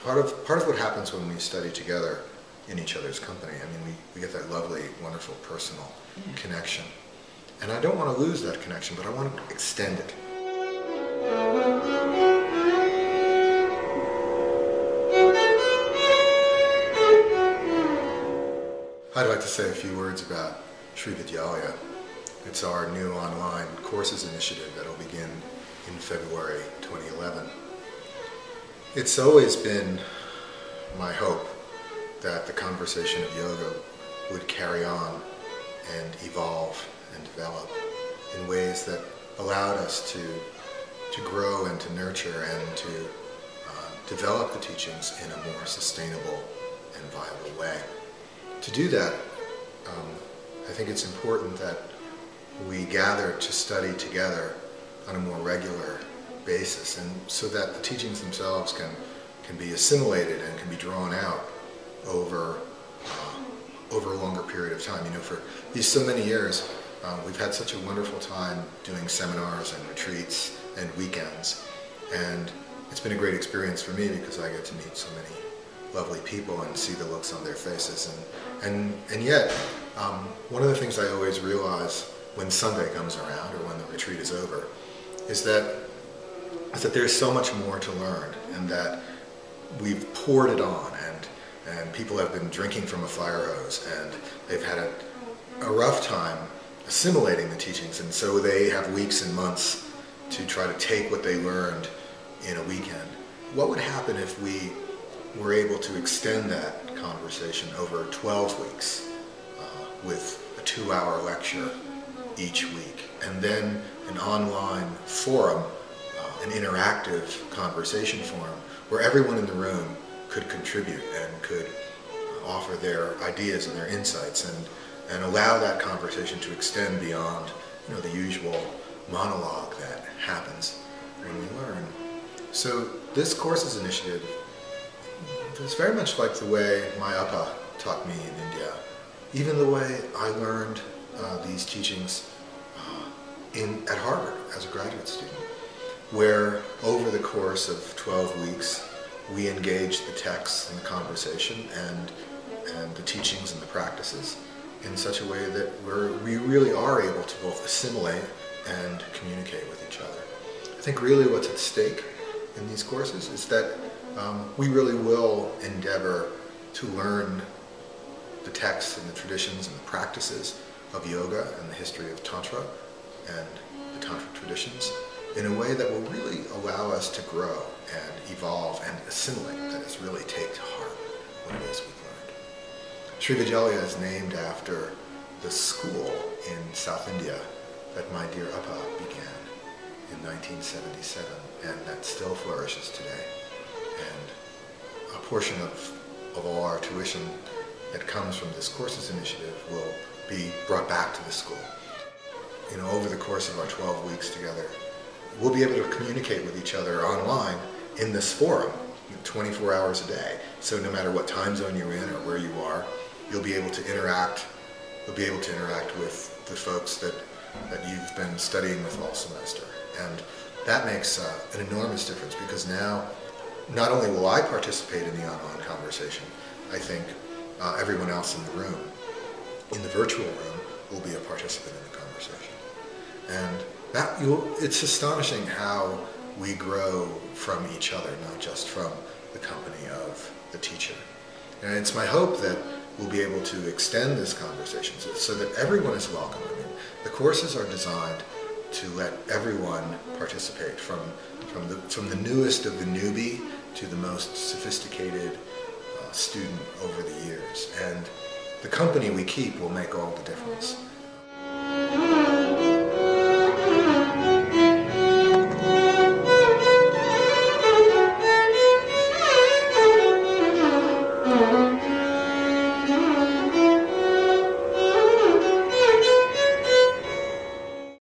part of what happens when we study together in each other's company, I mean, we get that lovely, wonderful personal connection. And I don't want to lose that connection, but I want to extend it. I'd like to say a few words about Srividyalaya. It's our new online courses initiative that will begin in February 2011. It's always been my hope that the conversation of yoga would carry on and evolve and develop in ways that allowed us to grow and to nurture and to develop the teachings in a more sustainable and viable way. To do that, I think it's important that we gather to study together on a more regular basis, and so that the teachings themselves can be assimilated and can be drawn out over a longer period of time. You know, for these so many years, we've had such a wonderful time doing seminars and retreats and weekends, and it's been a great experience for me because I get to meet so many lovely people and see the looks on their faces. And yet, one of the things I always realize when Sunday comes around or when the retreat is over is that there's so much more to learn, and that we've poured it on, and people have been drinking from a fire hose, and they've had a rough time assimilating the teachings, and so they have weeks and months to try to take what they learned in a weekend. What would happen if we were able to extend that conversation over 12 weeks with a 2-hour lecture each week, and then an online forum, an interactive conversation forum where everyone in the room could contribute and could offer their ideas and their insights, and allow that conversation to extend beyond, you know, the usual monologue that happens when we learn. So this courses initiative is very much like the way my Appa taught me in India, even the way I learned these teachings at Harvard as a graduate student, where over the course of 12 weeks we engaged the texts and the conversation and the teachings and the practices in such a way that we really are able to both assimilate and communicate with each other. I think really what's at stake in these courses is that we really will endeavor to learn the texts and the traditions and the practices of yoga and the history of Tantra and the Tantra traditions in a way that will really allow us to grow and evolve and assimilate, that is, really take to heart what it is we've learned. Srividyalaya is named after the school in South India that my dear Appa began in 1977, and that still flourishes today. And a portion of all our tuition that comes from this courses initiative will be brought back to the school. You know, over the course of our 12 weeks together, we'll be able to communicate with each other online in this forum 24 hours a day. So no matter what time zone you're in or where you are, you'll be able to interact. You'll be able to interact with the folks that you've been studying with all semester. And that makes an enormous difference, because now not only will I participate in the online conversation, I think everyone else in the room, in the virtual room, will be a participant in the conversation. And it's astonishing how we grow from each other, not just from the company of the teacher. And it's my hope that we'll be able to extend this conversation so that everyone is welcome. I mean, the courses are designed to let everyone participate, from the newest of the newbie to the most sophisticated student over the years. And the company we keep will make all the difference.